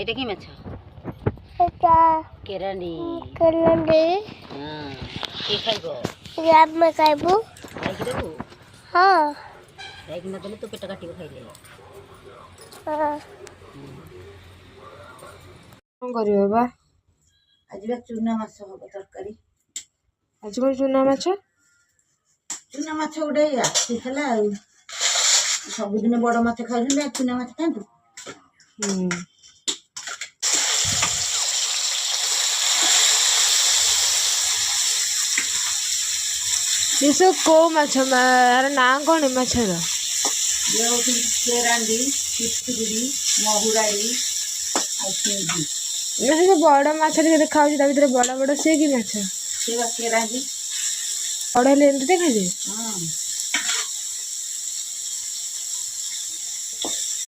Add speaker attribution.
Speaker 1: এটা কি মাছ?
Speaker 2: এটা
Speaker 1: কেরানি।
Speaker 2: কেরানি।
Speaker 1: হ্যাঁ, কে খাইব?
Speaker 2: আমি খাইব।
Speaker 1: রাখি দেবো?
Speaker 2: হ্যাঁ।
Speaker 1: রাখি না দিলে তো পেটা কাটিব খাইলে।
Speaker 3: କଣ କରିବ ବା?
Speaker 1: ଆଜି ବା ଚୁନା ମାଛ ହବ ତରକାରୀ।
Speaker 3: ଆଜି କଣ ଚୁନା ମାଛ?
Speaker 1: ଚୁନା ମାଛ ଗୋଟେ ଆସିଥିଲା ଆଉ। ସବୁଦିନ ବଡ଼ ମାଛ ଖାଉଛନ୍ତି ଆଉ ଚୁନା ମାଛ ଖାଆନ୍ତୁ।
Speaker 3: ଏସବୁ କୋଉ ମାଛ? ଆର ନାଁ କଣ ମାଛର?
Speaker 1: ଇଏ ହେଉଛନ୍ତି କେରାଣ୍ଡି, ଚିତୁଗୁଡ଼ି, ମହୁରାଳି ଆଉ ସିଙ୍ଗି।
Speaker 3: ସେ ଯୋଉ ବଡ଼ ମାଛ ଟିକେ ଦେଖାଯାଉଛି ତା ଭିତରେ ବଡ଼ ବଡ଼, ସେ କି ମାଛ?
Speaker 1: ସେ ବା କେରାଣ୍ଡି।
Speaker 3: ବଡ଼ ହେଲେ ଏମିତି ଦେଖାଯାଏ?
Speaker 1: ହଁ।